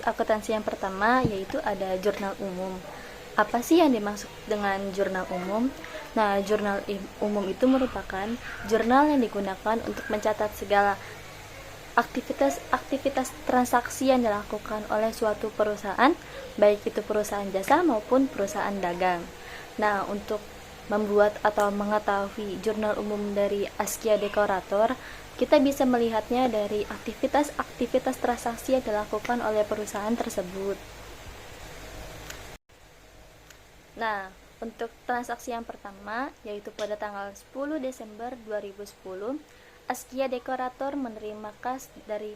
akuntansi yang pertama yaitu ada jurnal umum. Apa sih yang dimaksud dengan jurnal umum? Nah, jurnal umum itu merupakan jurnal yang digunakan untuk mencatat segala aktivitas transaksi yang dilakukan oleh suatu perusahaan, baik itu perusahaan jasa maupun perusahaan dagang. Nah, untuk membuat atau mengetahui jurnal umum dari Askia Dekorator, kita bisa melihatnya dari aktivitas transaksi yang dilakukan oleh perusahaan tersebut. Nah, untuk transaksi yang pertama, yaitu pada tanggal 10 Desember 2010, Askia Dekorator menerima kas dari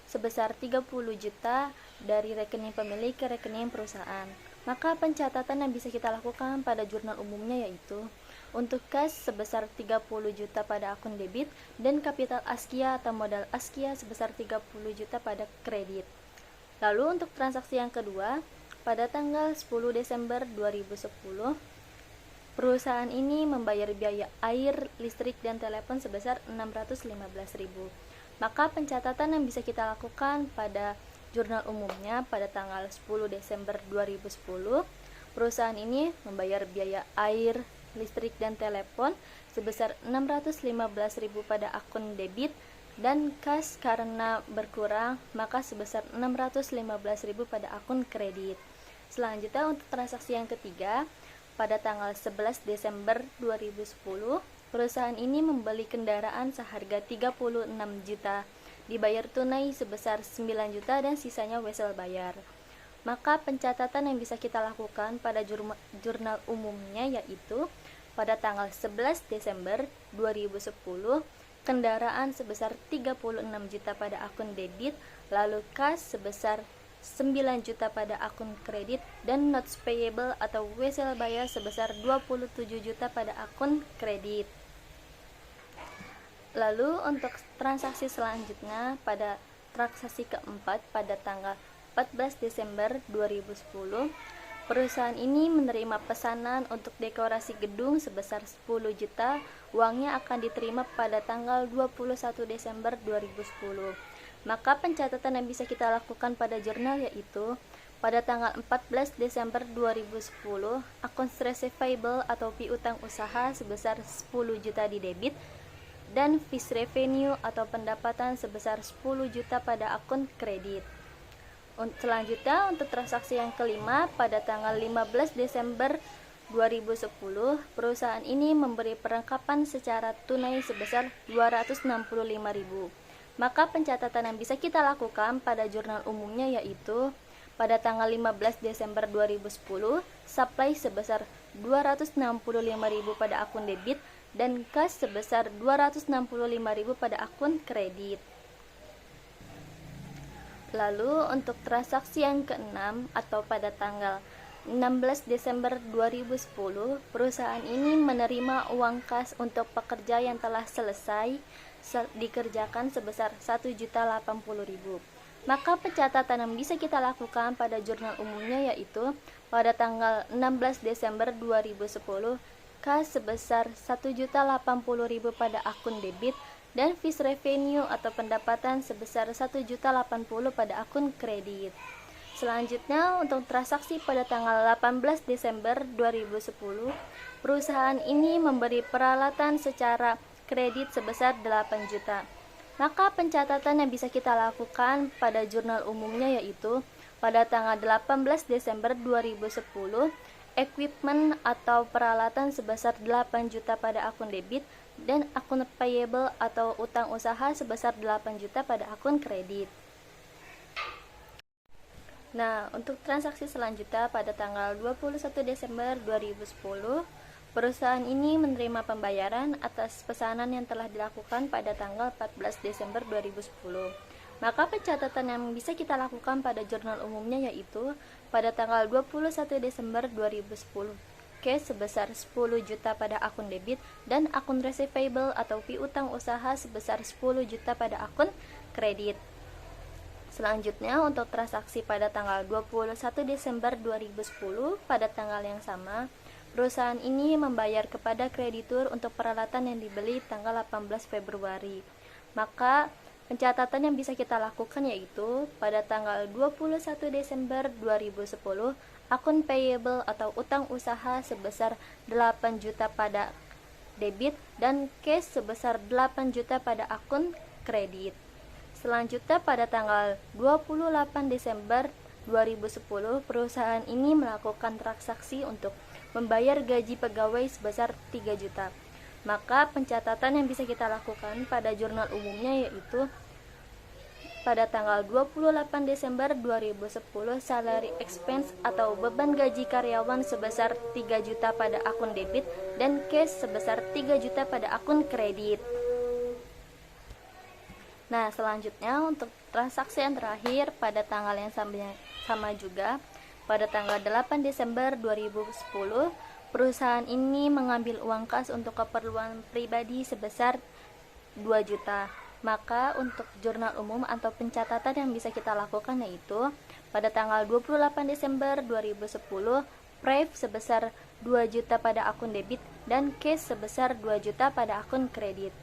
sebesar 30 juta dari rekening pemilik ke rekening perusahaan. Maka pencatatan yang bisa kita lakukan pada jurnal umumnya yaitu untuk kas sebesar 30 juta pada akun debit dan kapital Askia atau modal Askia sebesar 30 juta pada kredit. Lalu untuk transaksi yang kedua, pada tanggal 10 Desember 2010, perusahaan ini membayar biaya air, listrik, dan telepon sebesar 615.000. Maka pencatatan yang bisa kita lakukan pada jurnal umumnya pada tanggal 10 Desember 2010, perusahaan ini membayar biaya air, listrik, dan telepon sebesar 615.000 pada akun debit dan kas karena berkurang maka sebesar 615.000 pada akun kredit. Selanjutnya untuk transaksi yang ketiga, pada tanggal 11 Desember 2010, perusahaan ini membeli kendaraan seharga 36 juta, dibayar tunai sebesar 9 juta dan sisanya wesel bayar. Maka pencatatan yang bisa kita lakukan pada jurnal umumnya yaitu pada tanggal 11 Desember 2010, kendaraan sebesar 36 juta pada akun debit, lalu kas sebesar 9 juta pada akun kredit dan notes payable atau wesel bayar sebesar 27 juta pada akun kredit. Lalu untuk transaksi selanjutnya pada transaksi keempat pada tanggal 14 Desember 2010, perusahaan ini menerima pesanan untuk dekorasi gedung sebesar 10 juta. Uangnya akan diterima pada tanggal 21 Desember 2010. Maka pencatatan yang bisa kita lakukan pada jurnal yaitu pada tanggal 14 Desember 2010, akun receivable atau piutang usaha sebesar 10 juta di debit dan fees revenue atau pendapatan sebesar 10 juta pada akun kredit. Selanjutnya untuk transaksi yang kelima pada tanggal 15 Desember 2010, perusahaan ini memberi perlengkapan secara tunai sebesar 265.000. Maka pencatatan yang bisa kita lakukan pada jurnal umumnya yaitu pada tanggal 15 Desember 2010, supply sebesar 265.000 pada akun debit dan kas sebesar 265.000 pada akun kredit. Lalu untuk transaksi yang keenam atau pada tanggal 16 Desember 2010, perusahaan ini menerima uang kas untuk pekerja yang telah selesai dikerjakan sebesar 1.080.000. Maka pencatatan yang bisa kita lakukan pada jurnal umumnya yaitu pada tanggal 16 Desember 2010, kas sebesar 1.080.000 pada akun debit dan fees revenue atau pendapatan sebesar 1.080.000 pada akun kredit. Selanjutnya untuk transaksi pada tanggal 18 Desember 2010, perusahaan ini memberi peralatan secara kredit sebesar 8 juta. Maka pencatatan yang bisa kita lakukan pada jurnal umumnya yaitu pada tanggal 18 Desember 2010, equipment atau peralatan sebesar 8 juta pada akun debit dan akun payable atau utang usaha sebesar 8 juta pada akun kredit. Nah, untuk transaksi selanjutnya pada tanggal 21 Desember 2010, perusahaan ini menerima pembayaran atas pesanan yang telah dilakukan pada tanggal 14 Desember 2010. Maka pencatatan yang bisa kita lakukan pada jurnal umumnya yaitu pada tanggal 21 Desember 2010, cash sebesar 10 juta pada akun debit dan akun receivable atau piutang usaha sebesar 10 juta pada akun kredit. Selanjutnya untuk transaksi pada tanggal 21 Desember 2010 pada tanggal yang sama, perusahaan ini membayar kepada kreditur untuk peralatan yang dibeli tanggal 18 Februari. Maka Pencatatan yang bisa kita lakukan yaitu pada tanggal 21 Desember 2010, akun payable atau utang usaha sebesar 8 juta pada debit dan cash sebesar 8 juta pada akun kredit. Selanjutnya pada tanggal 28 Desember 2010, perusahaan ini melakukan transaksi untuk membayar gaji pegawai sebesar 3 juta. Maka pencatatan yang bisa kita lakukan pada jurnal umumnya yaitu pada tanggal 28 Desember 2010, salary expense atau beban gaji karyawan sebesar 3 juta pada akun debit dan cash sebesar 3 juta pada akun kredit. Nah, selanjutnya untuk transaksi yang terakhir pada tanggal yang sama juga, pada tanggal 8 Desember 2010, perusahaan ini mengambil uang kas untuk keperluan pribadi sebesar 2 juta. Maka untuk jurnal umum atau pencatatan yang bisa kita lakukan yaitu pada tanggal 28 Desember 2010, PREV sebesar 2 juta pada akun debit dan cash sebesar 2 juta pada akun kredit.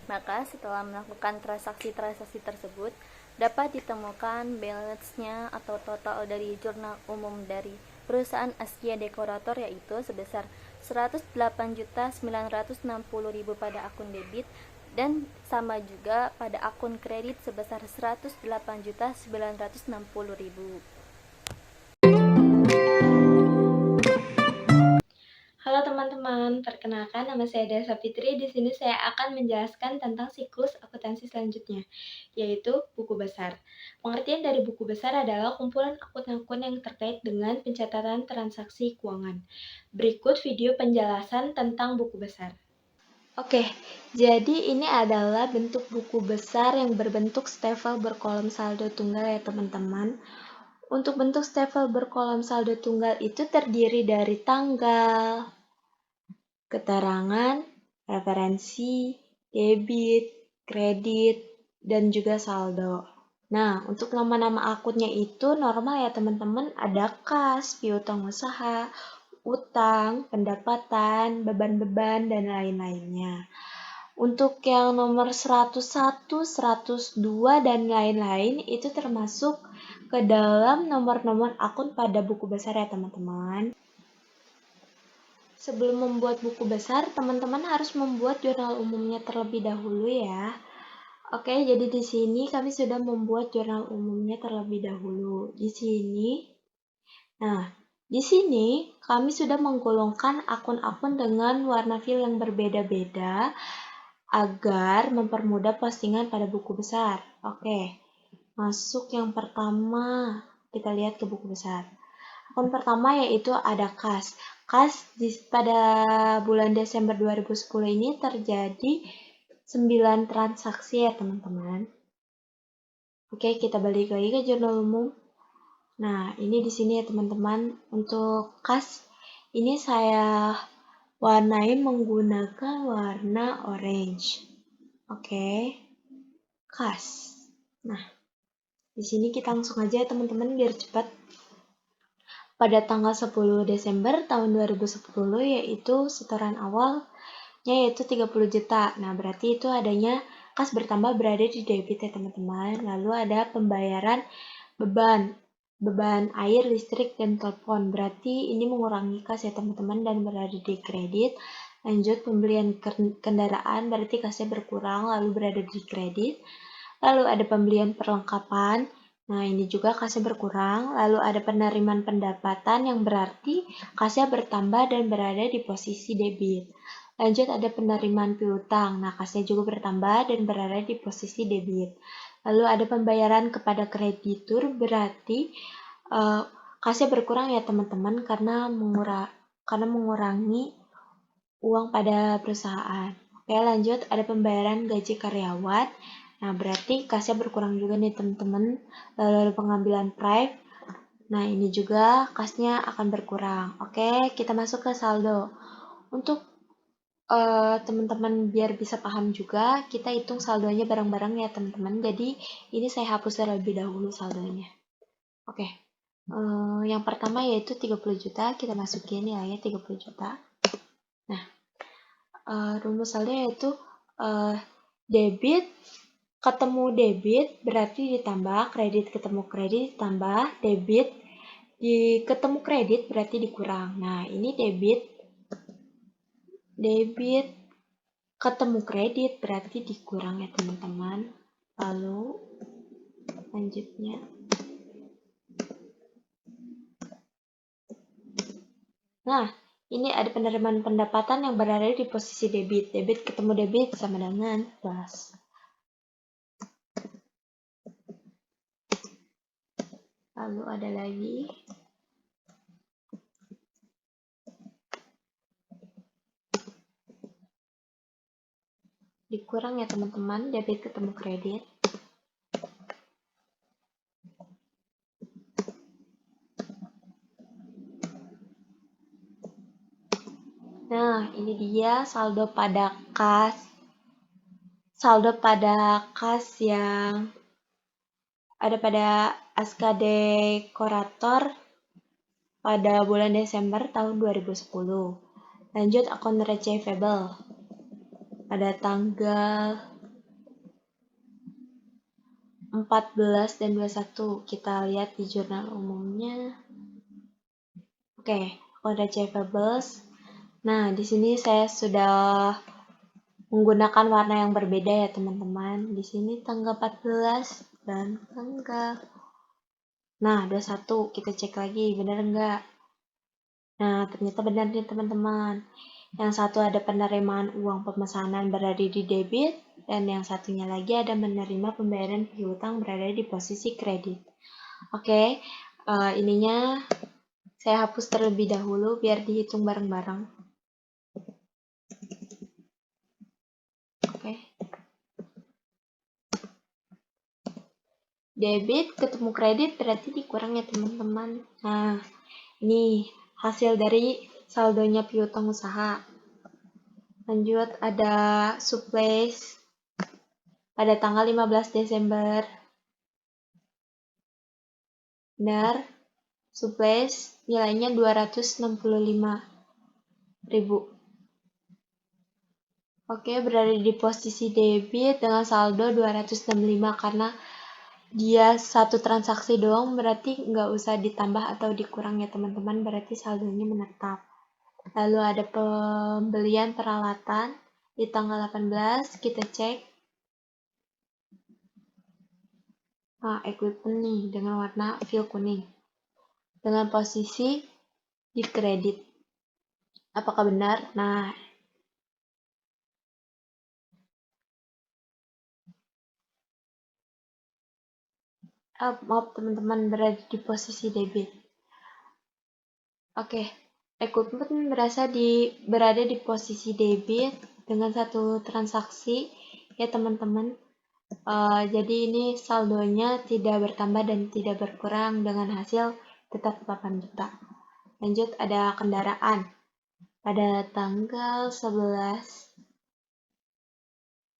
Maka setelah melakukan transaksi-transaksi tersebut, dapat ditemukan balance-nya atau total dari jurnal umum dari perusahaan Askia Dekorator yaitu sebesar 108.960.000 pada akun debit dan sama juga pada akun kredit sebesar 108.960.000. Halo teman-teman, perkenalkan nama saya Desa Fitri. Di sini saya akan menjelaskan tentang siklus akuntansi selanjutnya, yaitu buku besar. Pengertian dari buku besar adalah kumpulan akun-akun yang terkait dengan pencatatan transaksi keuangan. Berikut video penjelasan tentang buku besar. Oke, jadi ini adalah bentuk buku besar yang berbentuk stafel berkolom saldo tunggal ya teman-teman. Untuk bentuk stafel berkolom saldo tunggal itu terdiri dari tanggal, keterangan, referensi, debit, kredit, dan juga saldo. Nah, untuk nama-nama akunnya itu normal ya teman-teman, ada kas, piutang usaha, utang, pendapatan, beban-beban, dan lain-lainnya. Untuk yang nomor 101, 102, dan lain-lain itu termasuk ke dalam nomor-nomor akun pada buku besar ya teman-teman. Sebelum membuat buku besar, teman-teman harus membuat jurnal umumnya terlebih dahulu ya. Oke, jadi di sini kami sudah membuat jurnal umumnya terlebih dahulu. Di sini kami sudah menggolongkan akun-akun dengan warna fil yang berbeda-beda agar mempermudah postingan pada buku besar. Oke, masuk yang pertama, kita lihat ke buku besar. Akun pertama yaitu ada kas. Kas pada bulan Desember 2010 ini terjadi 9 transaksi ya teman-teman. Oke, kita balik lagi ke jurnal umum. Nah, ini di sini ya teman-teman. Untuk kas ini saya warnai menggunakan warna orange. Oke. Kas. Nah, di sini kita langsung aja ya teman-teman biar cepat. Pada tanggal 10 Desember tahun 2010 yaitu setoran awalnya yaitu 30 juta. Nah, berarti itu adanya kas bertambah berada di debit ya teman-teman. Lalu ada pembayaran beban air, listrik, dan telepon. Berarti ini mengurangi kas ya teman-teman dan berada di kredit. Lanjut pembelian kendaraan berarti kasnya berkurang lalu berada di kredit. Lalu ada pembelian perlengkapan. Nah, ini juga kasnya berkurang. Lalu ada penerimaan pendapatan yang berarti kasnya bertambah dan berada di posisi debit. Lanjut ada penerimaan piutang. Nah, kasnya juga bertambah dan berada di posisi debit. Lalu ada pembayaran kepada kreditur berarti kasnya berkurang ya teman-teman karena mengurangi uang pada perusahaan. Oke, lanjut ada pembayaran gaji karyawan. Nah, berarti kasnya berkurang juga nih teman-teman. Lalu ada pengambilan prive. Nah, ini juga kasnya akan berkurang. Oke, kita masuk ke saldo. Untuk teman-teman biar bisa paham juga, kita hitung saldonya bareng-bareng ya teman-teman. Jadi, ini saya hapus terlebih dahulu saldonya. Oke, yang pertama yaitu 30 juta. Kita masukin nilainya 30 juta. Nah, rumus saldo yaitu debit ketemu debit berarti ditambah, kredit ketemu kredit ditambah, debit ketemu kredit berarti dikurang. Nah, ini debit ketemu kredit berarti dikurang ya teman-teman. Lalu lanjutnya. Nah, ini ada penerimaan pendapatan yang berada di posisi debit. Debit ketemu debit sama dengan plus. Lalu ada lagi. Dikurang ya teman-teman, debit ketemu kredit. Nah, ini dia saldo pada kas. Saldo pada kas yang ada pada Aska Dekorator pada bulan Desember tahun 2010. Lanjut akun receivable pada tanggal 14 dan 21. Kita lihat di jurnal umumnya. Oke, akun receivables. Nah, di sini saya sudah menggunakan warna yang berbeda ya teman-teman. Di sini tanggal 14 dan tanggal. Nah, 21. Kita cek lagi, benar enggak? Nah, ternyata benar nih teman-teman. Yang satu ada penerimaan uang pemesanan berada di debit, dan yang satunya lagi ada menerima pembayaran piutang berada di posisi kredit. Oke, ininya saya hapus terlebih dahulu biar dihitung bareng-bareng. Oke. Debit ketemu kredit berarti dikurang ya teman-teman. Nah, ini hasil dari saldonya piutang usaha. Lanjut ada supplies pada tanggal 15 Desember. Benar, supplies nilainya 265.000. Oke, berada di posisi debit dengan saldo 265 karena dia satu transaksi doang, berarti nggak usah ditambah atau dikurang ya teman-teman, berarti saldonya menetap. Lalu ada pembelian peralatan di tanggal 18, kita cek. Nah, equipment nih dengan warna fill kuning. Dengan posisi di kredit. Apakah benar? Nah, maaf teman-teman, berada di posisi debit. Oke, equipment berada di posisi debit dengan satu transaksi ya teman-teman. Jadi ini saldonya tidak bertambah dan tidak berkurang dengan hasil tetap 8 juta. Lanjut ada kendaraan pada tanggal 11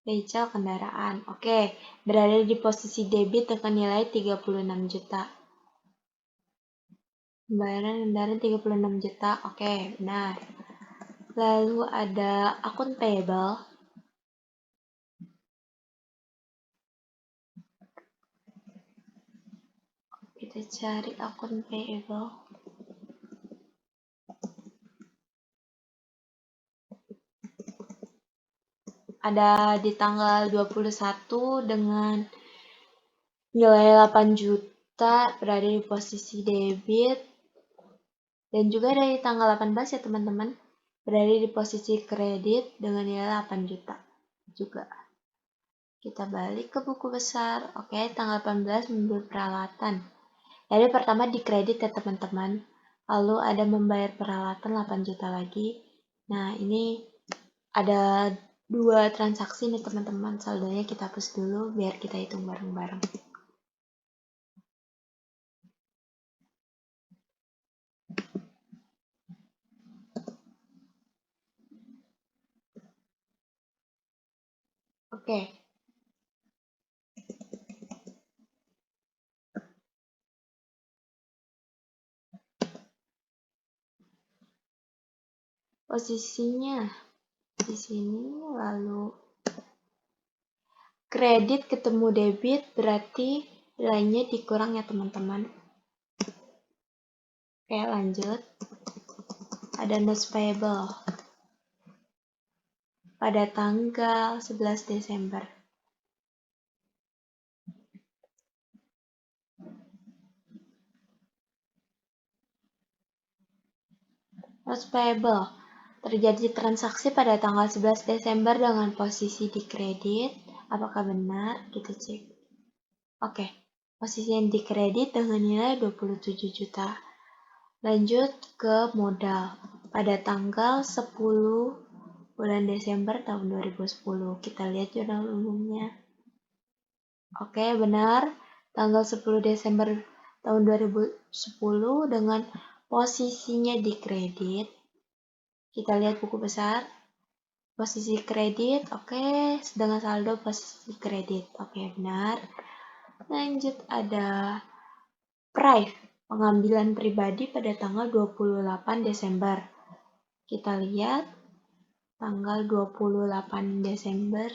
beca kendaraan. Oke, berada di posisi debit dengan nilai 36 juta. Pembayaran kendaraan 36 juta. Oke, benar. Lalu ada akun payable. Kita cari akun payable. Ada di tanggal 21 dengan nilai 8 juta berada di posisi debit. Dan juga dari tanggal 18 ya teman-teman, berada di posisi kredit dengan nilai 8 juta juga. Kita balik ke buku besar. Oke, tanggal 18 membeli peralatan. Jadi pertama di kredit ya teman-teman. Lalu ada membayar peralatan 8 juta lagi. Nah, ini ada 2 transaksi nih teman-teman. Saldonya kita hapus dulu biar kita hitung bareng-bareng. Oke. Posisinya di sini, lalu kredit ketemu debit berarti nilainya dikurang ya teman-teman. Oke, lanjut. Ada notes payable pada tanggal 11 Desember. Notes payable. Terjadi transaksi pada tanggal 11 Desember dengan posisi di kredit. Apakah benar? Kita cek. Oke, posisi yang di kredit dengan nilai 27 juta. Lanjut ke modal. Pada tanggal 10 bulan Desember tahun 2010. Kita lihat jurnal umumnya. Oke, benar. Tanggal 10 Desember tahun 2010 dengan posisinya di kredit. Kita lihat buku besar. Posisi kredit, oke. Dengan saldo posisi kredit. Oke, benar. Lanjut ada price, pengambilan pribadi pada tanggal 28 Desember. Kita lihat tanggal 28 Desember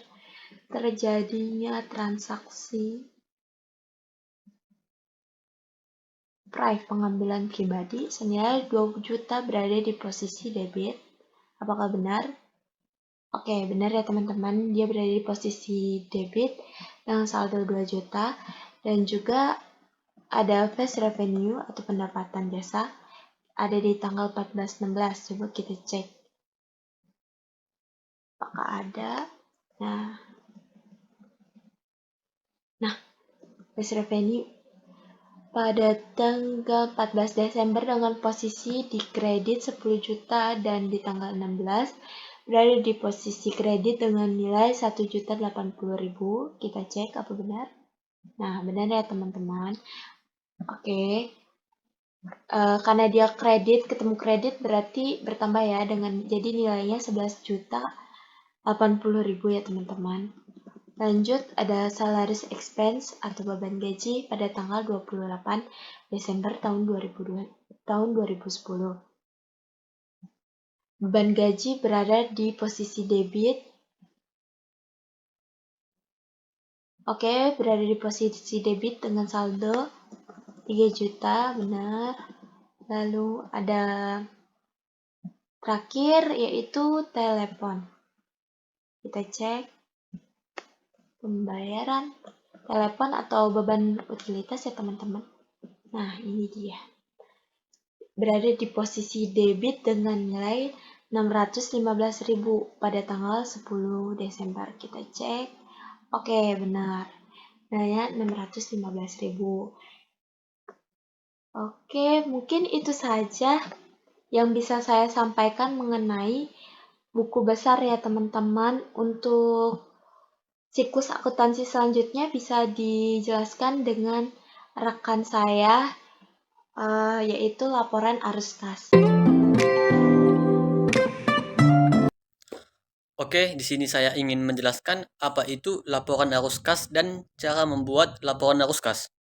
terjadinya transaksi price pengambilan pribadi senilai 20 juta berada di posisi debit. Apakah benar? Oke, benar ya teman-teman. Dia berada di posisi debit dengan saldo 2 juta dan juga ada face revenue atau pendapatan jasa ada di tanggal 14-16. Coba kita cek. Apakah ada? Nah, face revenue pada tanggal 14 Desember dengan posisi di kredit 10 juta dan di tanggal 16 berada di posisi kredit dengan nilai 1.080.000. Kita cek apa benar? Nah, benar ya teman-teman. Oke. Karena dia kredit ketemu kredit berarti bertambah ya dengan jadi nilainya 11.080.000 ya teman-teman. Lanjut ada salaries expense atau beban gaji pada tanggal 28 Desember tahun 2010. Beban gaji berada di posisi debit. Oke, berada di posisi debit dengan saldo 3 juta, benar. Lalu ada terakhir yaitu telepon. Kita cek pembayaran telepon atau beban utilitas ya teman-teman. Nah, ini dia. Berada di posisi debit dengan nilai 615.000 pada tanggal 10 Desember. Kita cek. Oke, benar. Nilainya 615.000. Oke, mungkin itu saja yang bisa saya sampaikan mengenai buku besar ya teman-teman. Untuk siklus akuntansi selanjutnya bisa dijelaskan dengan rekan saya, yaitu laporan arus kas. Oke, di sini saya ingin menjelaskan apa itu laporan arus kas dan cara membuat laporan arus kas.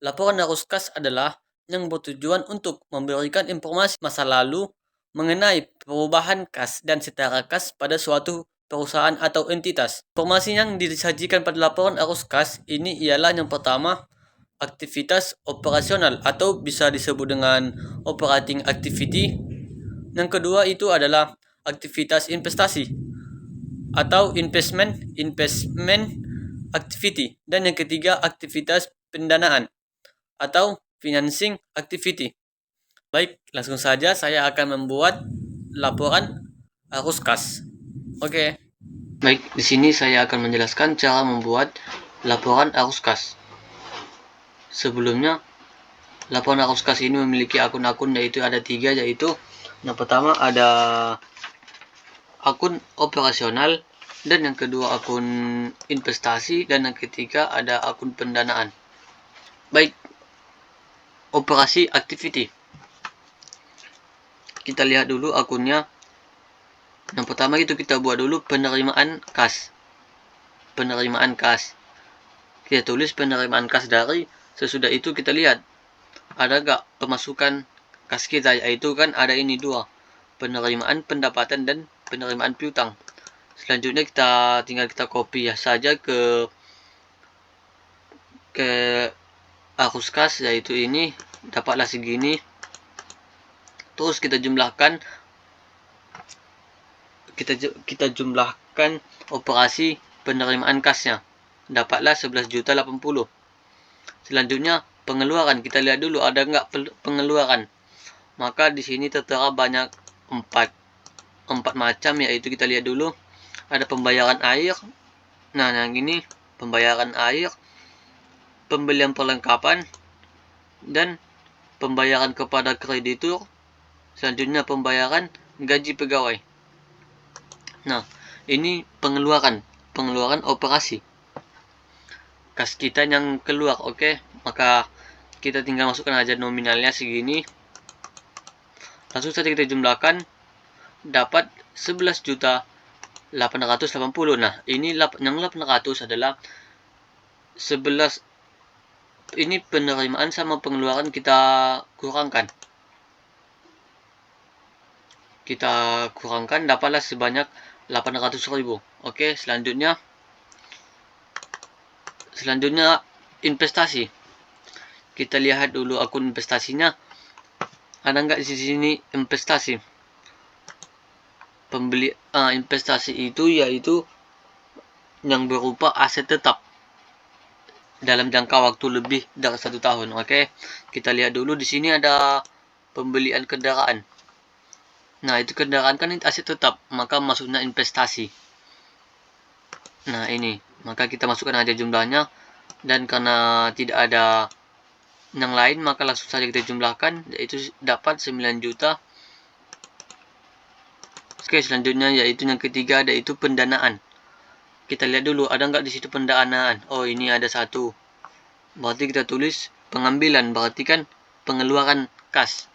Laporan arus kas adalah yang bertujuan untuk memberikan informasi masa lalu mengenai perubahan kas dan setara kas pada suatu perusahaan atau entitas. Informasi yang disajikan pada laporan arus kas ini ialah yang pertama, aktivitas operasional atau bisa disebut dengan operating activity. Yang kedua itu adalah aktivitas investasi atau investment activity. Dan yang ketiga aktivitas pendanaan atau financing activity. Baik, langsung saja saya akan membuat laporan arus kas. Oke. Baik, di sini saya akan menjelaskan cara membuat laporan arus kas. Sebelumnya, laporan arus kas ini memiliki akun-akun, yaitu ada 3, yaitu yang pertama ada akun operasional, dan yang kedua akun investasi, dan yang ketiga ada akun pendanaan. Baik, operasi activity. Kita lihat dulu akunnya. Yang pertama itu kita buat dulu penerimaan kas. Penerimaan kas. Kita tulis penerimaan kas dari. Sesudah itu kita lihat ada gak pemasukan kas kita, yaitu kan ada ini 2, penerimaan pendapatan dan penerimaan piutang. Selanjutnya tinggal kita copy ya saja ke arus kas, yaitu ini, dapatlah segini. Terus kita jumlahkan operasi penerimaan kasnya, dapatlah 11.080. Selanjutnya pengeluaran, kita lihat dulu ada nggak pengeluaran. Maka di sini tertera banyak empat macam, yaitu kita lihat dulu ada pembayaran air. Nah, yang ini pembayaran air, pembelian perlengkapan, dan pembayaran kepada kreditur. Selanjutnya pembayaran gaji pegawai. Nah, ini pengeluaran operasi kas kita yang keluar. Oke, maka kita tinggal masukkan aja nominalnya segini, langsung saja kita jumlahkan, dapat 11.880. Nah, ini yang 800 adalah 11, ini penerimaan sama pengeluaran kita kurangkan. Dapatlah sebanyak 800.000. Oke, selanjutnya investasi. Kita lihat dulu akun investasinya. Ada nggak di sini investasi? Investasi itu yaitu yang berupa aset tetap dalam jangka waktu lebih dari 1 tahun. Oke, kita lihat dulu di sini ada pembelian kendaraan. Nah, itu kendaraan kan aset tetap, maka masuknya investasi. Nah, ini, maka kita masukkan aja jumlahnya, dan karena tidak ada yang lain, maka langsung saja kita jumlahkan, yaitu dapat 9 juta. Oke, selanjutnya yaitu yang ketiga, yaitu pendanaan. Kita lihat dulu, ada nggak di situ pendanaan? Oh, ini ada satu. Berarti kita tulis pengambilan, berarti kan pengeluaran kas.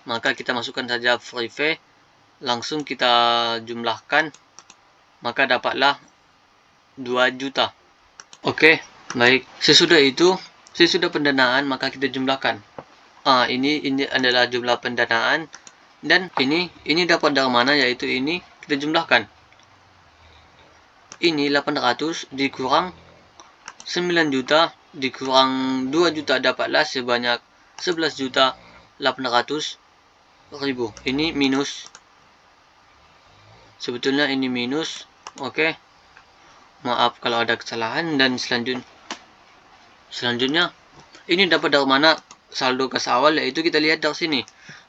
Maka kita masukkan saja free, langsung kita jumlahkan, maka dapatlah 2 juta. Oke, baik. Sesudah pendanaan, maka kita jumlahkan. Ini adalah jumlah pendanaan, dan ini dapat dari mana, yaitu ini kita jumlahkan. Ini 800 dikurang 9 juta dikurang 2 juta, dapatlah sebanyak 11.800.000. Ini minus. Sebetulnya ini minus. Oke, maaf kalau ada kesalahan. Dan selanjutnya ini dapat dari mana saldo kas awal, yaitu kita lihat dari sini,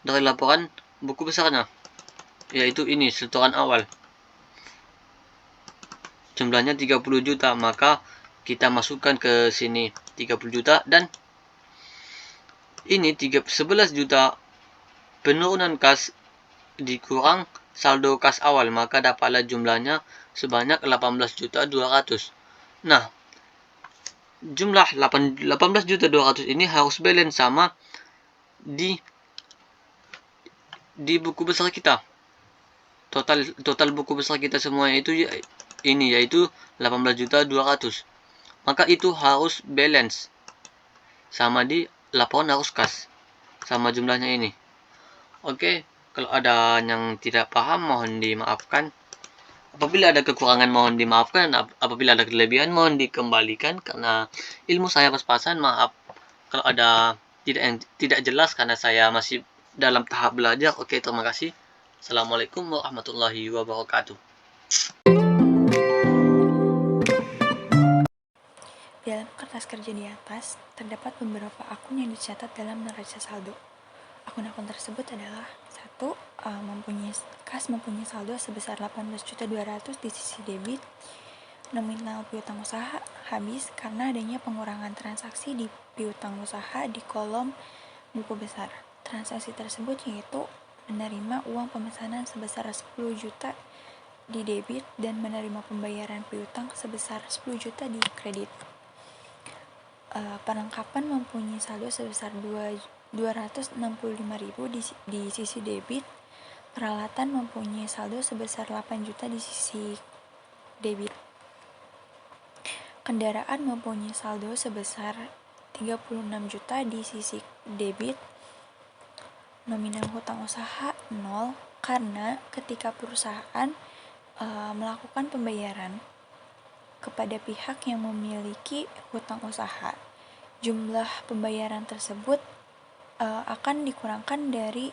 dari laporan buku besarnya, yaitu ini setoran awal, jumlahnya 30 juta. Maka kita masukkan ke sini 30 juta, dan ini 11 juta penurunan kas dikurang saldo kas awal, maka dapatlah jumlahnya sebanyak 18.200. Nah, jumlah 18.200 ini harus balance sama di buku besar kita. Total buku besar kita semuanya itu ini, yaitu 18.200. Maka itu harus balance sama di laporan arus kas, sama jumlahnya ini. Oke, kalau ada yang tidak paham mohon dimaafkan. Apabila ada kekurangan mohon dimaafkan, dan apabila ada kelebihan mohon dikembalikan, karena ilmu saya pas-pasan. Maaf kalau ada tidak jelas, karena saya masih dalam tahap belajar. Oke, terima kasih. Assalamualaikum warahmatullahi wabarakatuh. Dalam kertas kerja di atas, terdapat beberapa akun yang dicatat dalam neraca saldo. Akun-akun tersebut adalah 1. Mempunyai saldo sebesar 18.200 di sisi debit. Nominal piutang usaha habis karena adanya pengurangan transaksi di piutang usaha di kolom buku besar. Transaksi tersebut yaitu menerima uang pemesanan sebesar 10 juta di debit dan menerima pembayaran piutang sebesar 10 juta di kredit. Perlengkapan mempunyai saldo sebesar 265.000 di sisi debit. Peralatan mempunyai saldo sebesar 8 juta di sisi debit. Kendaraan mempunyai saldo sebesar 36 juta di sisi debit. Nominal hutang usaha 0 karena ketika perusahaan melakukan pembayaran kepada pihak yang memiliki hutang usaha. Jumlah pembayaran tersebut akan dikurangkan dari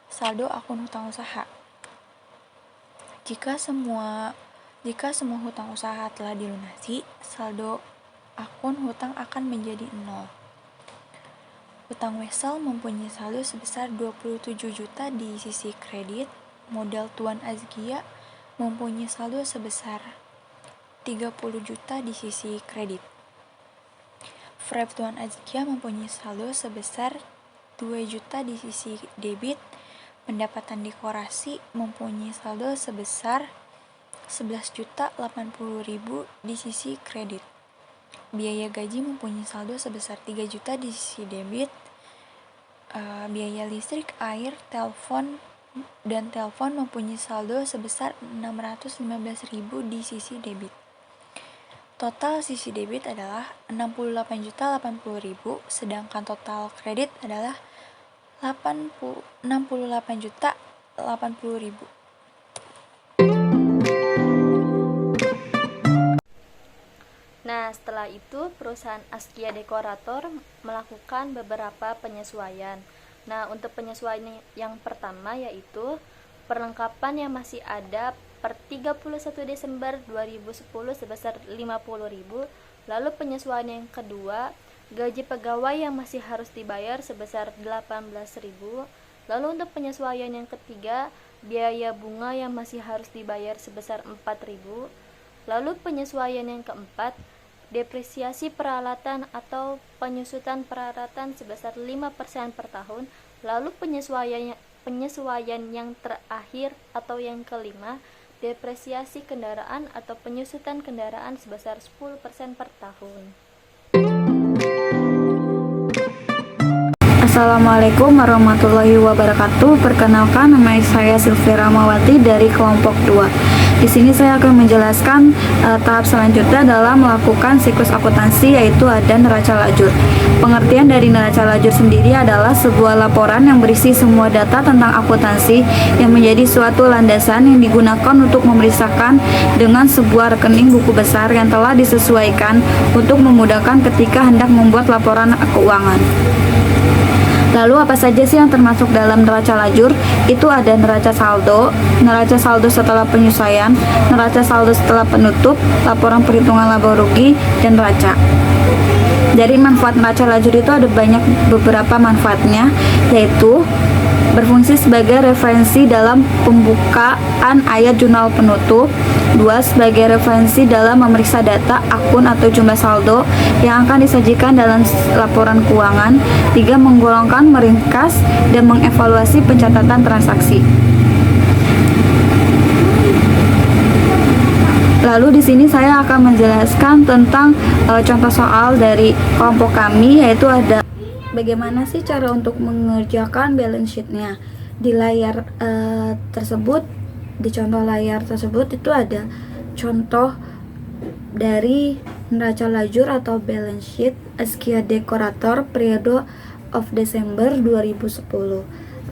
saldo akun hutang usaha. Jika semua hutang usaha telah dilunasi, saldo akun hutang akan menjadi 0. Hutang Wesel mempunyai saldo sebesar 27 juta di sisi kredit. Modal Tuan Azkia mempunyai saldo sebesar 30 juta di sisi kredit. Frap Tuan Azkia mempunyai saldo sebesar 2 juta di sisi debit. Pendapatan dekorasi mempunyai saldo sebesar 11.080.000 di sisi kredit. Biaya gaji mempunyai saldo sebesar 3 juta di sisi debit. Biaya listrik, air, telepon mempunyai saldo sebesar 615.000 di sisi debit. Total sisi debit adalah 68.080.000, sedangkan total kredit adalah 68.080.000. Nah, setelah itu perusahaan Askia Dekorator melakukan beberapa penyesuaian. Nah, untuk penyesuaian yang pertama yaitu perlengkapan yang masih ada per 31 Desember 2010 sebesar 50.000. Lalu penyesuaian yang kedua, gaji pegawai yang masih harus dibayar sebesar 18.000. Lalu untuk penyesuaian yang ketiga, biaya bunga yang masih harus dibayar sebesar 4.000. Lalu penyesuaian yang keempat, depresiasi peralatan atau penyusutan peralatan sebesar 5% per tahun. Lalu penyesuaian yang terakhir atau yang kelima, depresiasi kendaraan atau penyusutan kendaraan sebesar 10% per tahun. Assalamualaikum warahmatullahi wabarakatuh. Perkenalkan, nama saya Sylvia Ramawati dari kelompok 2. Di sini saya akan menjelaskan tahap selanjutnya dalam melakukan siklus akuntansi, yaitu ada neraca lajur. Pengertian dari neraca lajur sendiri adalah sebuah laporan yang berisi semua data tentang akuntansi yang menjadi suatu landasan yang digunakan untuk memeriksakan dengan sebuah rekening buku besar yang telah disesuaikan untuk memudahkan ketika hendak membuat laporan keuangan. Lalu apa saja sih yang termasuk dalam neraca lajur? Itu ada neraca saldo setelah penyesuaian, neraca saldo setelah penutup, laporan perhitungan laba rugi, dan neraca. Dari manfaat neraca lajur itu ada beberapa manfaatnya, yaitu berfungsi sebagai referensi dalam pembukaan ayat jurnal penutup. 2. Sebagai referensi dalam memeriksa data akun atau jumlah saldo yang akan disajikan dalam laporan keuangan. 3. Menggolongkan, meringkas, dan mengevaluasi pencatatan transaksi. Lalu di sini saya akan menjelaskan tentang contoh soal dari kelompok kami, yaitu ada bagaimana sih cara untuk mengerjakan balance sheet-nya. Di layar tersebut, di contoh layar tersebut itu ada contoh dari neraca lajur atau balance sheet Askia Dekorator periode of Desember 2010.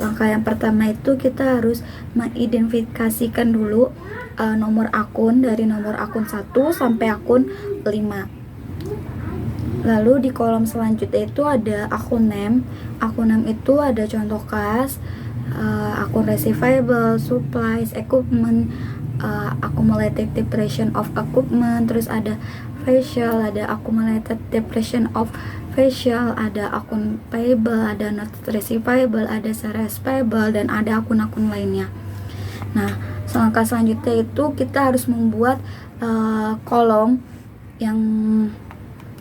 Langkah yang pertama itu kita harus mengidentifikasikan dulu nomor akun dari nomor akun 1 sampai akun 5. Lalu di kolom selanjutnya itu ada akun name. Akun name itu ada contoh kas, akun receivable, supplies, equipment, accumulated depreciation of equipment, terus ada facial, ada accumulated depreciation of facial, ada akun payable, ada not receivable, ada sales payable, dan ada akun-akun lainnya. Nah, langkah selanjutnya itu kita harus membuat kolom yang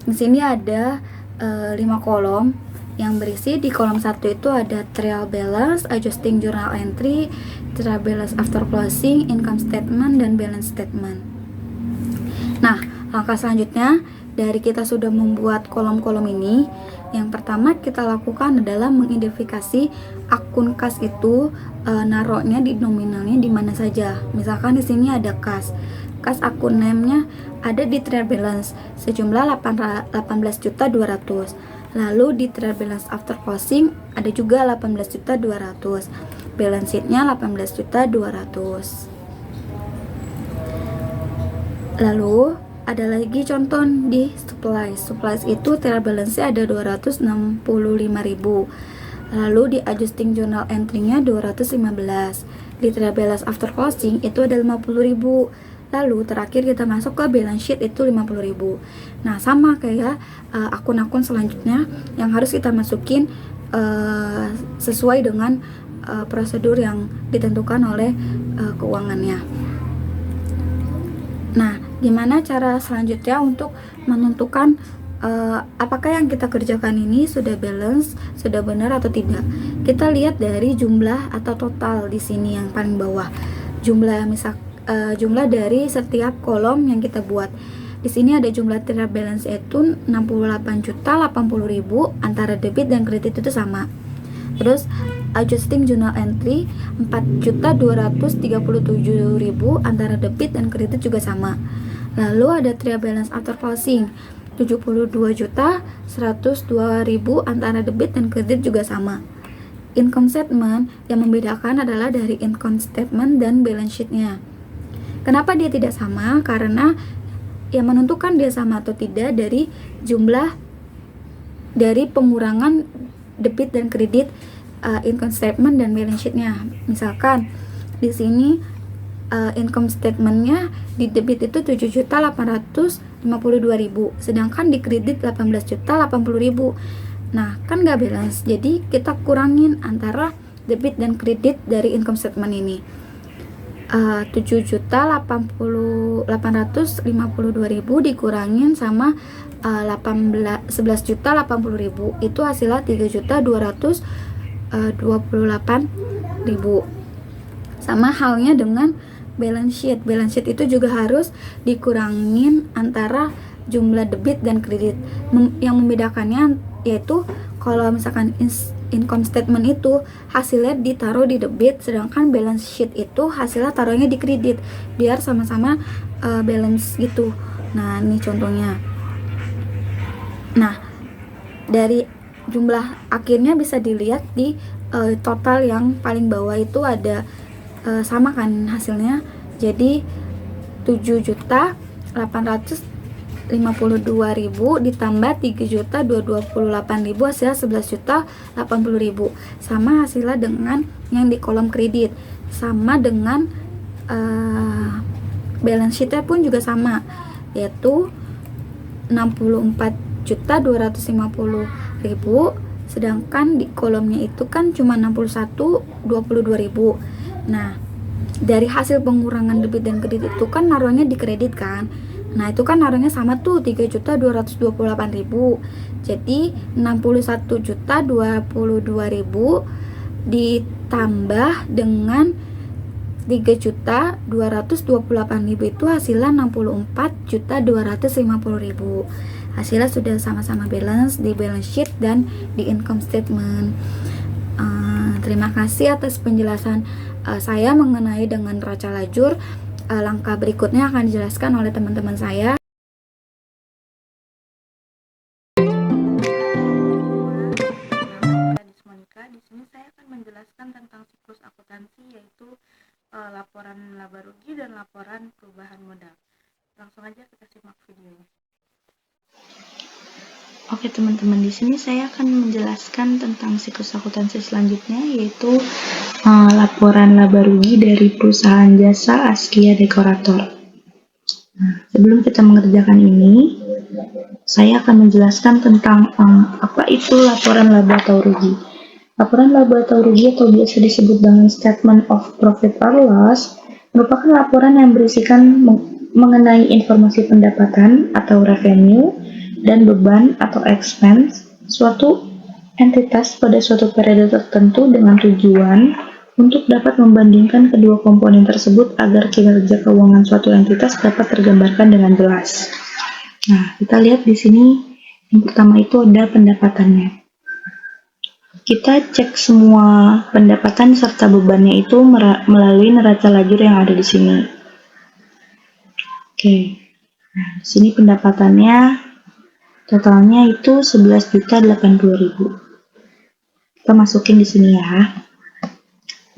di sini ada 5 kolom yang berisi. Di kolom 1 itu ada trial balance, adjusting journal entry, trial balance after closing, income statement, dan balance statement. Nah, langkah selanjutnya dari kita sudah membuat kolom-kolom ini, yang pertama kita lakukan adalah mengidentifikasi akun kas itu naruhnya di nominalnya di mana saja. Misalkan di sini ada kas akun name-nya ada di trial balance sejumlah 18.200.000. Lalu di trial balance after closing ada juga 18.200.000. Balance sheet-nya 18.200.000. Lalu ada lagi contoh di supplies. Supplies itu trial balance-nya ada 265.000. Lalu di adjusting journal entry-nya 215. Di trial balance after closing itu ada 50.000. Lalu terakhir kita masuk ke balance sheet itu 50.000. Nah, sama kayak akun-akun selanjutnya yang harus kita masukin sesuai dengan prosedur yang ditentukan oleh keuangannya. Nah, gimana cara selanjutnya untuk menentukan apakah yang kita kerjakan ini sudah balance, sudah benar atau tidak? Kita lihat dari jumlah atau total di sini yang paling bawah. Jumlah dari setiap kolom yang kita buat. Di sini ada jumlah trial balance itu 68.080.000, antara debit dan kredit itu sama. Terus adjusting journal entry 4.237.000, antara debit dan kredit juga sama. Lalu ada trial balance after closing 72.102.000, antara debit dan kredit juga sama. Income statement yang membedakan adalah dari income statement dan balance sheet-nya. Kenapa dia tidak sama? Karena yang menentukan dia sama atau tidak dari jumlah dari pengurangan debit dan kredit income statement dan balance sheet-nya. Misalkan di sini income statement-nya di debit itu 7.852.000, sedangkan di kredit 18.080.000. Nah, kan nggak balance. Jadi kita kurangin antara debit dan kredit dari income statement ini. 7.852.000 dikurangin sama 11.080.000, itu hasilnya 3.228.000. Sama halnya dengan balance sheet. Balance sheet itu juga harus dikurangin antara jumlah debit dan kredit. Yang membedakannya yaitu kalau misalkan income statement itu hasilnya ditaruh di debit, sedangkan balance sheet itu hasilnya taruhnya di kredit, biar sama-sama balance gitu. Nah, ini contohnya. Nah, dari jumlah akhirnya bisa dilihat di total yang paling bawah itu ada sama kan hasilnya. Jadi 7.852.000 ditambah 3.228.000 hasilnya 11.080.000, sama hasilnya dengan yang di kolom kredit, sama dengan balance sheet-nya pun juga sama, yaitu 64.250.000, sedangkan di kolomnya itu kan cuma 61.22.000. Nah, dari hasil pengurangan debit dan kredit itu kan naruhnya di kredit kan. Nah, itu kan naruhnya sama tuh 3.228.000. Jadi 61.022.000 ditambah dengan 3.228.000 itu hasilnya 64.250.000. Hasilnya sudah sama-sama balance di balance sheet dan di income statement. Terima kasih atas penjelasan saya mengenai dengan neraca lajur. Langkah berikutnya akan dijelaskan oleh teman-teman saya. Di sini saya akan menjelaskan tentang siklus akuntansi, yaitu laporan laba rugi dan laporan perubahan modal. Langsung aja kita simak videonya. Oke teman-teman, di sini saya akan menjelaskan tentang siklus akuntansi selanjutnya, yaitu laporan laba rugi dari perusahaan jasa Askia Dekorator. Nah, sebelum kita mengerjakan ini, saya akan menjelaskan tentang apa itu laporan laba atau rugi. Laporan laba atau rugi atau biasa disebut dengan Statement of Profit or Loss merupakan laporan yang berisikan mengenai informasi pendapatan atau revenue dan beban atau expense suatu entitas pada suatu periode tertentu dengan tujuan untuk dapat membandingkan kedua komponen tersebut agar kinerja keuangan suatu entitas dapat tergambarkan dengan jelas. Nah, kita lihat di sini yang pertama itu ada pendapatannya. Kita cek semua pendapatan serta bebannya itu melalui neraca lajur yang ada di sini. Oke. Nah, di sini pendapatannya totalnya itu 11.080.000. Kita masukin di sini ya.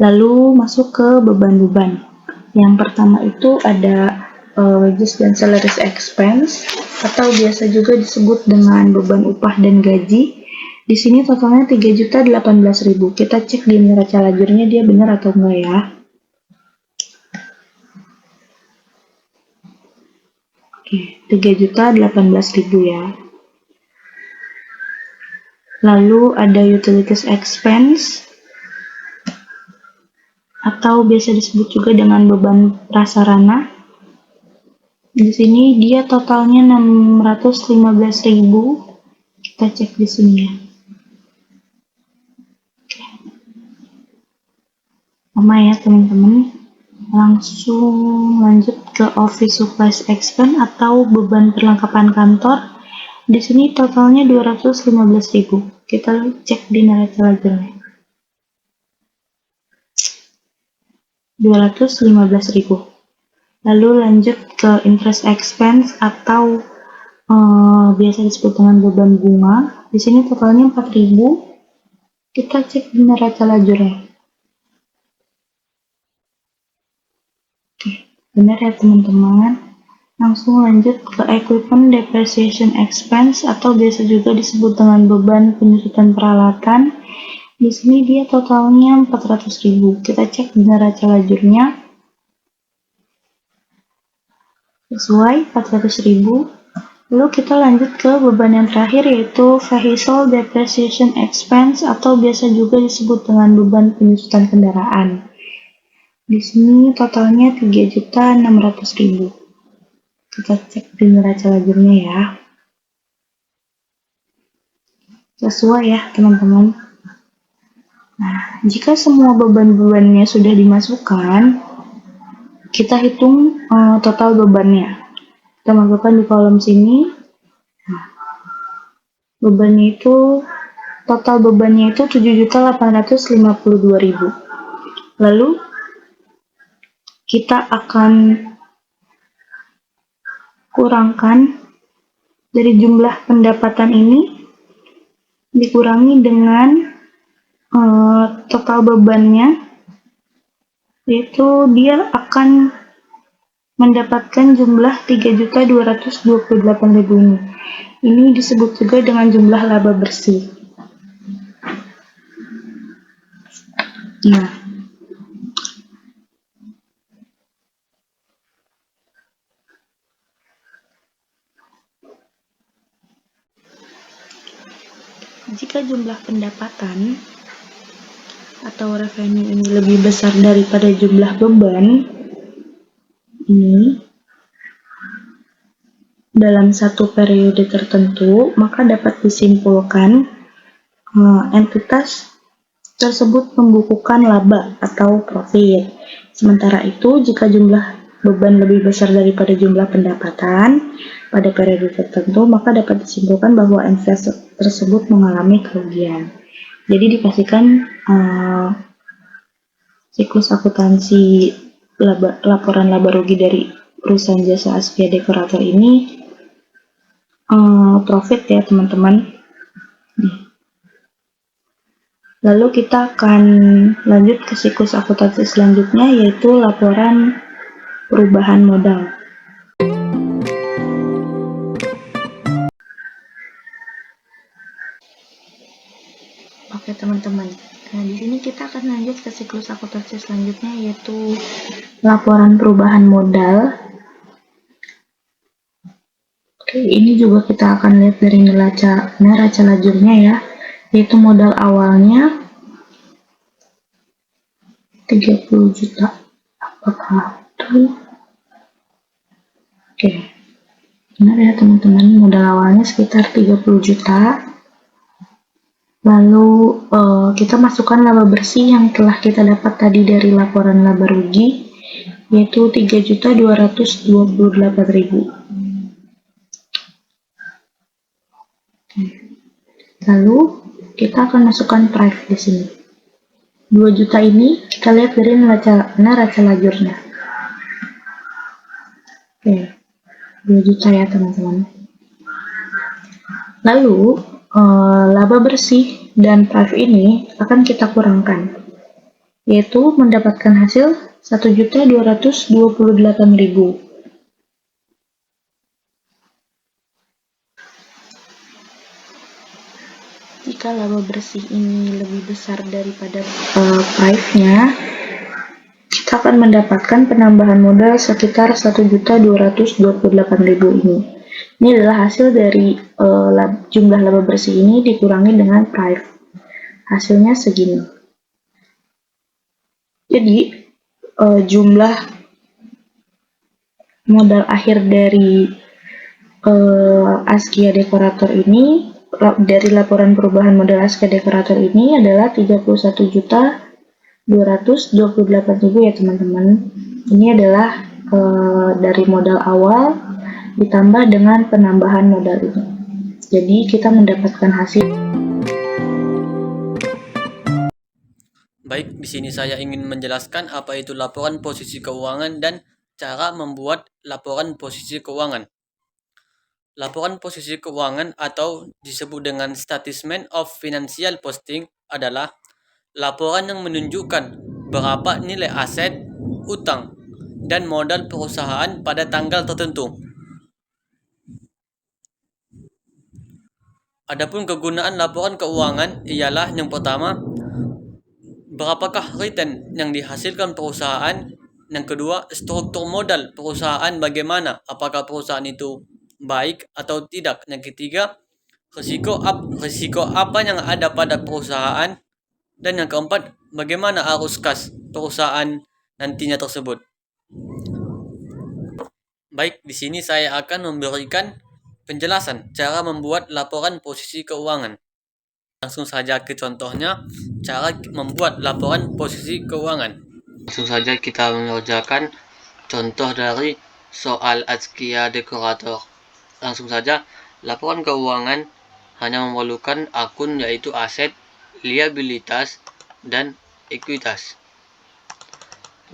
Lalu masuk ke beban-beban. Yang pertama itu ada wages dan salaries expense, atau biasa juga disebut dengan beban upah dan gaji. Di sini totalnya 3.018.000. Kita cek di neraca lajurnya dia benar atau enggak ya. Oke, 3.018.000 ya. Lalu ada utilities expense, atau biasa disebut juga dengan beban prasarana. Di sini dia totalnya 615.000. Kita cek di sini ya. Sama ya teman-teman. Langsung lanjut ke office supplies expense atau beban perlengkapan kantor. Di sini totalnya 215.000. Kita cek di neraca lajurnya. 215.000. Lalu lanjut ke interest expense atau biasa disebut dengan beban bunga. Di sini totalnya 4.000. Kita cek di neraca lajurnya. Oke, benar ya teman-teman. Langsung lanjut ke equipment depreciation expense atau biasa juga disebut dengan beban penyusutan peralatan. Di sini dia totalnya 400.000. Kita cek di neraca lajurnya. Sesuai 400.000. Lalu kita lanjut ke beban yang terakhir yaitu vehicle depreciation expense atau biasa juga disebut dengan beban penyusutan kendaraan. Di sini totalnya 3.600.000. Kita cek di neraca lajurnya ya. Sesuai ya teman-teman. Nah, jika semua beban-bebannya sudah dimasukkan, kita hitung total bebannya. Kita masukkan di kolom sini. Nah, bebannya itu total bebannya itu 7.852.000. Lalu kita akan kurangkan dari jumlah pendapatan ini dikurangi dengan total bebannya, yaitu dia akan mendapatkan jumlah 3.228.000 ini. Ini disebut juga dengan jumlah laba bersih. Nah, jika jumlah pendapatan atau revenue ini lebih besar daripada jumlah beban ini dalam satu periode tertentu, maka dapat disimpulkan entitas tersebut membukukan laba atau profit. Sementara itu, jika jumlah beban lebih besar daripada jumlah pendapatan pada periode tertentu, maka dapat disimpulkan bahwa entitas tersebut mengalami kerugian. Jadi dipastikan siklus akuntansi laporan laba rugi dari perusahaan jasa Askia Dekorator ini profit ya teman-teman. Lalu kita akan lanjut ke siklus akuntansi selanjutnya, yaitu laporan perubahan modal. Oke teman-teman, nah di sini kita akan lanjut ke siklus akuntansi selanjutnya, yaitu laporan perubahan modal. Oke, ini juga kita akan lihat dari neraca lajurnya ya, yaitu modal awalnya 30 juta. Apakah itu? Oke, benar ya teman-teman, modal awalnya sekitar 30 juta. Lalu kita masukkan laba bersih yang telah kita dapat tadi dari laporan laba rugi, yaitu 3.228.000. Lalu kita akan masukkan price di sini. 2 juta ini kita lihat dari neraca lajurnya. Oke, 2 juta ya teman-teman. Lalu laba bersih dan price ini akan kita kurangkan, yaitu mendapatkan hasil 1.228.000. jika laba bersih ini lebih besar daripada price-nya, kita akan mendapatkan penambahan modal sekitar 1.228.000 ini. Ini adalah hasil dari jumlah laba bersih ini dikurangi dengan price. Hasilnya segini. Jadi, jumlah modal akhir dari Askia Dekorator ini, dari laporan perubahan modal Askia Dekorator ini adalah 31.228.000 ya teman-teman. Ini adalah dari modal awal ditambah dengan penambahan modal ini. Jadi kita mendapatkan hasil. Baik, di sini saya ingin menjelaskan apa itu laporan posisi keuangan dan cara membuat laporan posisi keuangan. Laporan posisi keuangan atau disebut dengan Statement of Financial Posting adalah laporan yang menunjukkan berapa nilai aset, utang, dan modal perusahaan pada tanggal tertentu. Adapun kegunaan laporan keuangan ialah yang pertama, berapakah return yang dihasilkan perusahaan. Yang kedua, struktur modal perusahaan bagaimana, apakah perusahaan itu baik atau tidak. Yang ketiga, risiko apa yang ada pada perusahaan. Dan yang keempat, bagaimana arus kas perusahaan nantinya tersebut. Baik, di sini saya akan memberikan penjelasan cara membuat laporan posisi keuangan. Langsung saja ke contohnya, cara membuat laporan posisi keuangan. Langsung saja kita mengerjakan contoh dari soal Askia Dekorator. Langsung saja, laporan keuangan hanya memerlukan akun yaitu aset, liabilitas, dan ekuitas.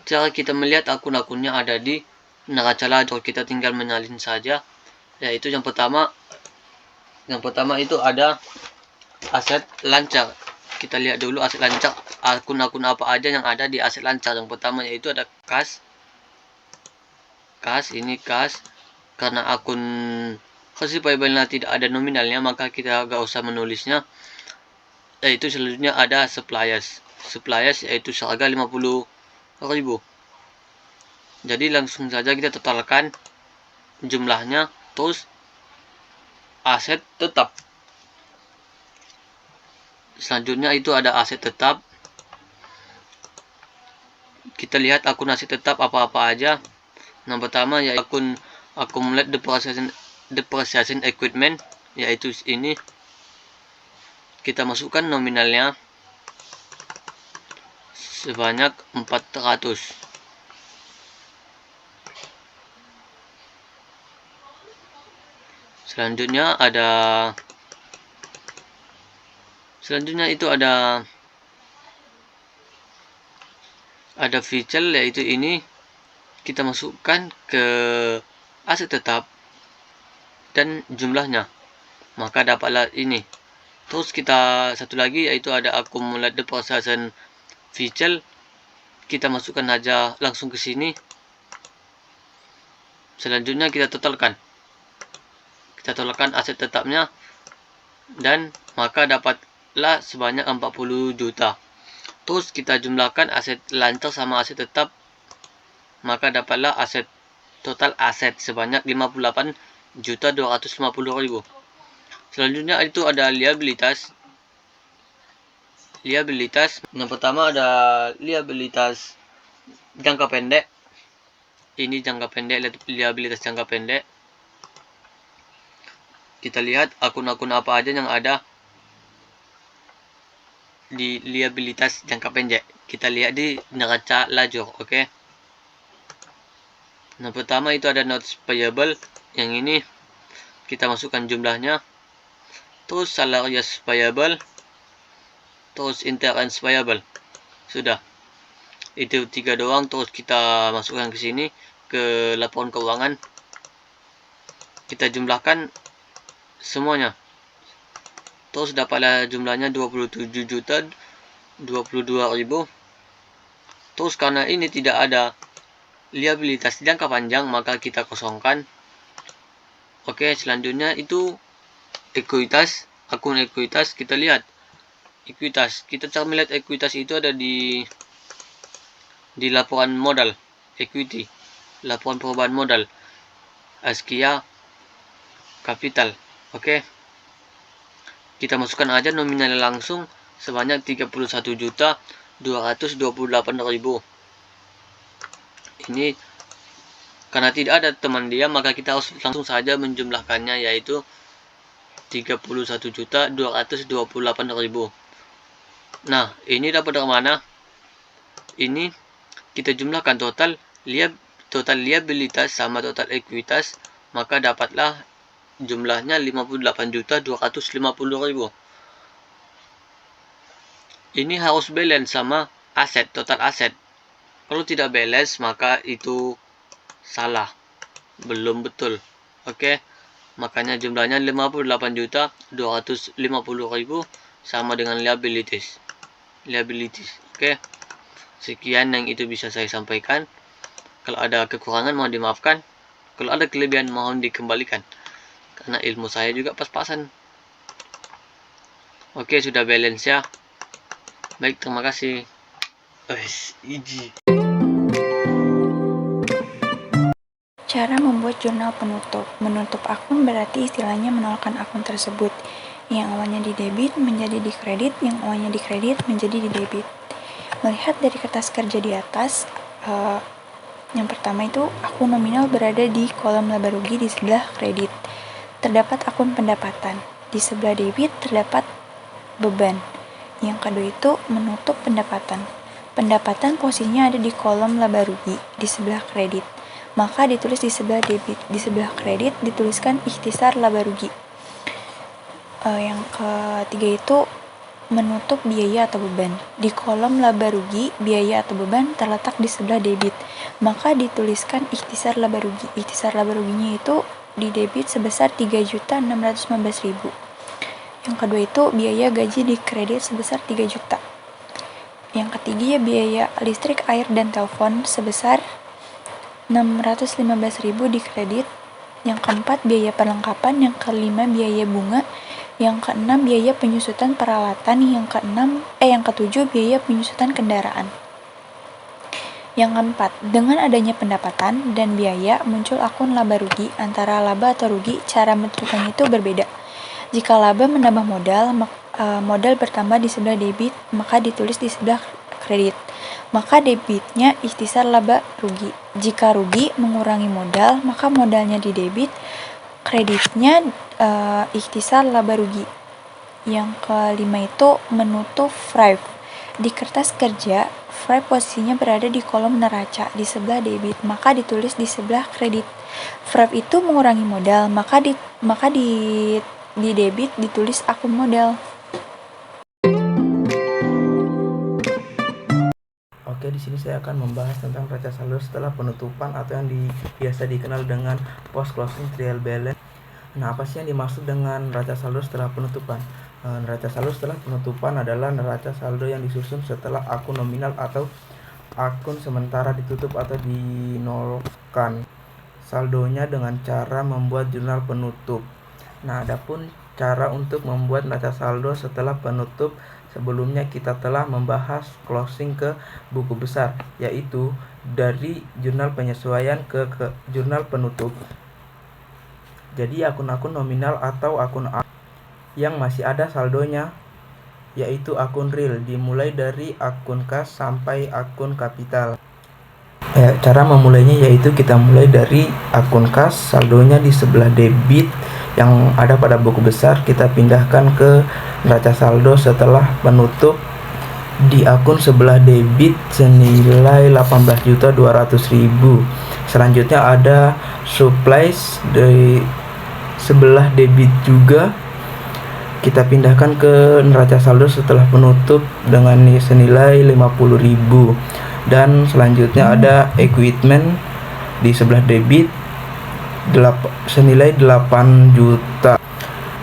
Cara kita melihat akun-akunnya ada di neraca lajur, kita tinggal menyalin saja. Yaitu yang pertama itu ada aset lancar. Kita lihat dulu aset lancar, akun-akun apa aja yang ada di aset lancar. Yang pertama yaitu ada kas. Ini kas. Karena akun receivable-nya tidak ada nominalnya, maka kita gak usah menulisnya. Yaitu selanjutnya ada suppliers. Suppliers yaitu seharga 50.000. Jadi langsung saja kita totalkan jumlahnya, terus aset tetap. Selanjutnya itu ada aset tetap. Kita lihat akun aset tetap apa-apa aja. Yang pertama yaitu akun accumulate depreciation equipment, yaitu ini. Kita masukkan nominalnya sebanyak 400. Selanjutnya itu ada vehicle, yaitu ini. Kita masukkan ke aset tetap dan jumlahnya, maka dapatlah ini. Terus kita satu lagi yaitu ada accumulate depreciation vehicle. Kita masukkan aja langsung ke sini. Selanjutnya kita totalkan aset tetapnya, dan maka dapatlah sebanyak 40 juta. Terus kita jumlahkan aset lancar sama aset tetap, maka dapatlah total aset sebanyak 58.250.000. Selanjutnya itu ada liabilitas. Yang pertama ada liabilitas jangka pendek. Ini jangka pendek, liabilitas jangka pendek. Kita lihat akun-akun apa aja yang ada di liabilitas jangka pendek. Kita lihat di neraca lajur, oke. Yang pertama itu ada notes payable. Yang ini kita masukkan jumlahnya. Terus salaries payable. Terus interest payable. Sudah. Itu 3 doang. Terus kita masukkan ke sini, ke laporan keuangan. Kita jumlahkan semuanya. Terus dapatlah jumlahnya 27.022.000. Terus karena ini tidak ada liabilitas jangka panjang, maka kita kosongkan. Oke, selanjutnya itu ekuitas akun ekuitas, kita lihat ekuitas. Kita cara melihat ekuitas itu ada di laporan modal, equity, laporan perubahan modal, Askia Capital. Oke. Kita masukkan aja nominalnya langsung sebanyak 31.228.000. Ini karena tidak ada teman dia, maka kita harus langsung saja menjumlahkannya, yaitu 31.228.000. Nah, ini dapat dari mana? Ini kita jumlahkan total liabilitas sama total ekuitas, maka dapatlah jumlahnya 58.250.000. Ini harus balance sama aset, total aset. Kalau tidak balance, maka itu salah, belum betul. Oke, makanya jumlahnya 58.250.000 sama dengan liabilities. Oke, sekian yang itu bisa saya sampaikan. Kalau ada kekurangan mohon dimaafkan, kalau ada kelebihan mohon dikembalikan, karena ilmu saya juga pas-pasan. Oke, sudah balance ya. Baik, terima kasih. Easy. Cara membuat jurnal penutup. Menutup akun berarti istilahnya menolakkan akun tersebut. Yang awalnya di debit menjadi di kredit, yang awalnya di kredit menjadi di debit. Melihat dari kertas kerja di atas, yang pertama itu akun nominal berada di kolom laba rugi di sebelah kredit. Terdapat akun pendapatan. Di sebelah debit terdapat beban. Yang kedua itu menutup pendapatan. Pendapatan posisinya ada di kolom laba rugi di sebelah kredit. Maka ditulis di sebelah debit. Di sebelah kredit dituliskan ikhtisar laba rugi. Yang ketiga itu menutup biaya atau beban. Di kolom laba rugi, biaya atau beban terletak di sebelah debit. Maka dituliskan ikhtisar laba rugi. Ikhtisar laba ruginya itu di debit sebesar 3.615.000. Yang kedua itu biaya gaji di kredit sebesar 3 juta. Yang ketiga biaya listrik, air, dan telepon sebesar 615.000 di kredit. Yang keempat biaya perlengkapan. Yang kelima biaya bunga. Yang keenam biaya penyusutan peralatan. Yang ketujuh biaya penyusutan kendaraan. Yang keempat, dengan adanya pendapatan dan biaya muncul akun laba rugi. Antara laba atau rugi, cara menentukannya itu berbeda. Jika laba menambah modal bertambah di sebelah debit, maka ditulis di sebelah kredit. Maka debitnya ikhtisar laba rugi. Jika rugi mengurangi modal, maka modalnya di debit, kreditnya ikhtisar laba rugi. Yang kelima itu menutup FRIP. Di kertas kerja, FRIP posisinya berada di kolom neraca di sebelah debit, maka ditulis di sebelah kredit. FRIP itu mengurangi modal, maka di debit ditulis akun modal. Oke, di sini saya akan membahas tentang neraca saldo setelah penutupan atau yang biasa dikenal dengan post closing trial balance. Nah, apa sih yang dimaksud dengan neraca saldo setelah penutupan? Neraca saldo setelah penutupan adalah neraca saldo yang disusun setelah akun nominal atau akun sementara ditutup atau dinolkan saldonya dengan cara membuat jurnal penutup. Nah, adapun cara untuk membuat neraca saldo setelah penutup, sebelumnya kita telah membahas closing ke buku besar, yaitu dari jurnal penyesuaian ke jurnal penutup. Jadi akun-akun nominal atau akun yang masih ada saldonya, yaitu akun real, dimulai dari akun kas sampai akun kapital. Cara memulainya yaitu kita mulai dari akun kas, saldonya di sebelah debit yang ada pada buku besar, kita pindahkan ke neraca saldo setelah penutup di akun sebelah debit senilai 18.200.000. Selanjutnya ada supplies dari sebelah debit juga, kita pindahkan ke neraca saldo setelah penutup dengan senilai 50.000. Dan selanjutnya ada equipment di sebelah debit senilai 8 juta.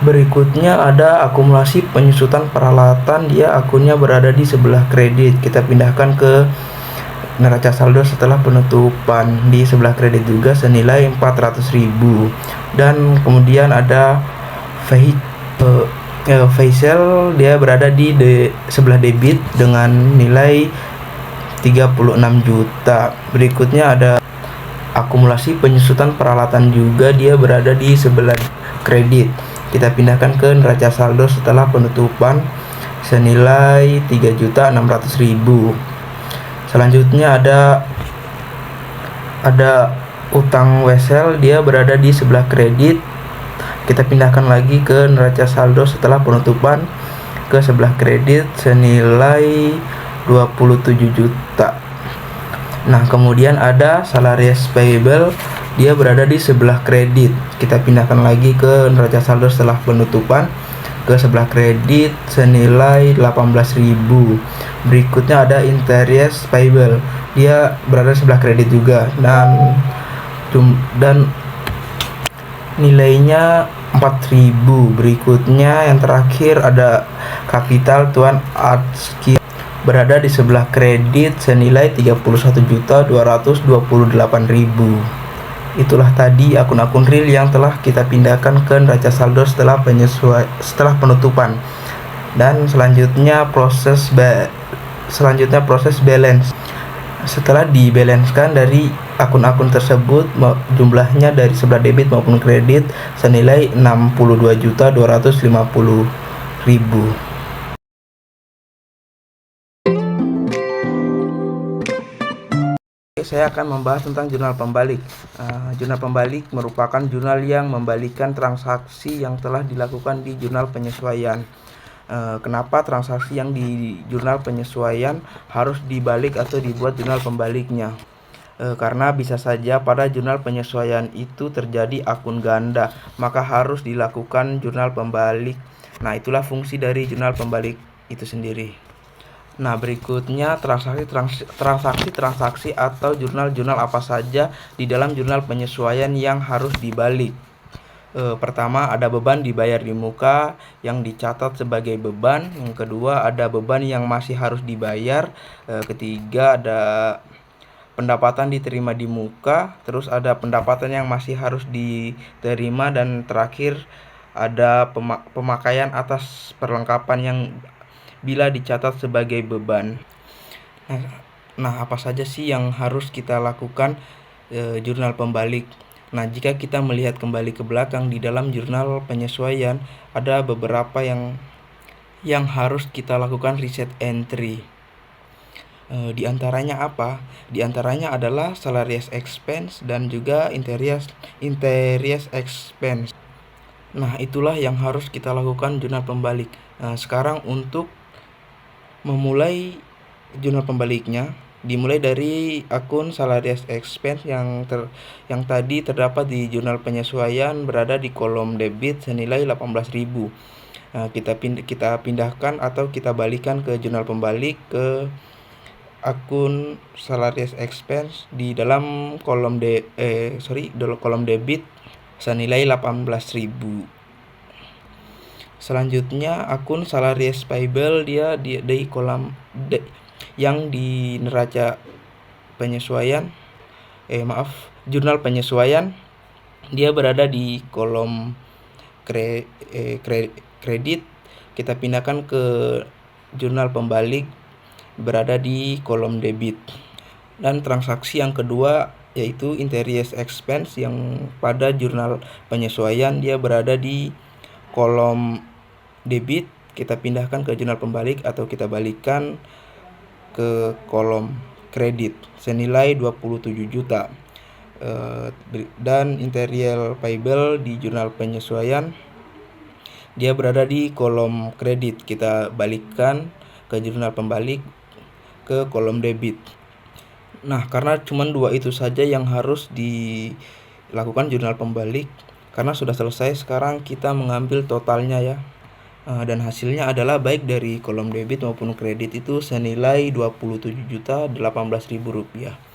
Berikutnya ada akumulasi penyusutan peralatan, dia akunnya berada di sebelah kredit, kita pindahkan ke neraca saldo setelah penutupan di sebelah kredit juga senilai 400.000. Dan kemudian ada Faisal dia berada di sebelah debit dengan nilai 36 juta. Berikutnya ada akumulasi penyusutan peralatan, juga dia berada di sebelah kredit. Kita pindahkan ke neraca saldo setelah penutupan senilai 3.600.000. Selanjutnya ada utang wesel, dia berada di sebelah kredit. Kita pindahkan lagi ke neraca saldo setelah penutupan ke sebelah kredit senilai 27 juta. Nah, kemudian ada salaries payable, dia berada di sebelah kredit. Kita pindahkan lagi ke neraca saldo setelah penutupan ke sebelah kredit senilai 18.000. Berikutnya ada interest payable, dia berada di sebelah kredit juga dan nilainya 4.000. Berikutnya yang terakhir ada kapital Tuan Atski, berada di sebelah kredit senilai 31.228.000. Itulah tadi akun-akun real yang telah kita pindahkan ke neraca saldo setelah penutupan. Dan selanjutnya proses balance. Setelah dibalancekan dari akun-akun tersebut, jumlahnya dari sebelah debit maupun kredit senilai 62.250.000. Saya akan membahas tentang jurnal pembalik. Jurnal pembalik merupakan jurnal yang membalikan transaksi yang telah dilakukan di jurnal penyesuaian. Kenapa transaksi yang di jurnal penyesuaian harus dibalik atau dibuat jurnal pembaliknya? Karena bisa saja pada jurnal penyesuaian itu terjadi akun ganda, maka harus dilakukan jurnal pembalik. Nah, itulah fungsi dari jurnal pembalik itu sendiri. Nah, berikutnya transaksi atau jurnal apa saja di dalam jurnal penyesuaian yang harus dibalik. Pertama, ada beban dibayar di muka yang dicatat sebagai beban. Yang kedua, ada beban yang masih harus dibayar. Ketiga, ada pendapatan diterima di muka. Terus ada pendapatan yang masih harus diterima. Dan terakhir, ada pemakaian atas perlengkapan yang bila dicatat sebagai beban. Nah, apa saja sih yang harus kita lakukan jurnal pembalik? Nah, jika kita melihat kembali ke belakang di dalam jurnal penyesuaian, ada beberapa yang harus kita lakukan reset entry. Di antaranya apa? Di antaranya adalah salaries expense dan juga interiors expense. Nah, itulah yang harus kita lakukan jurnal pembalik. Sekarang untuk memulai jurnal pembaliknya, dimulai dari akun salaries expense yang tadi terdapat di jurnal penyesuaian berada di kolom debit senilai 18.000. Kita pindahkan atau kita balikan ke jurnal pembalik ke akun salaries expense di dalam kolom debit senilai 18.000. Selanjutnya akun salaries payable, dia di kolom yang di neraca penyesuaian jurnal penyesuaian, dia berada di kolom kredit. Kita pindahkan ke jurnal pembalik, berada di kolom debit. Dan transaksi yang kedua yaitu interiors expense yang pada jurnal penyesuaian dia berada di kolom debit. Kita pindahkan ke jurnal pembalik atau kita balikan ke kolom kredit senilai 27 juta. Dan interior payable di jurnal penyesuaian dia berada di kolom kredit. Kita balikkan ke jurnal pembalik ke kolom debit. Nah, karena cuma dua itu saja yang harus dilakukan jurnal pembalik, karena sudah selesai, sekarang kita mengambil totalnya ya. Dan hasilnya adalah baik dari kolom debit maupun kredit itu senilai Rp27.018.000.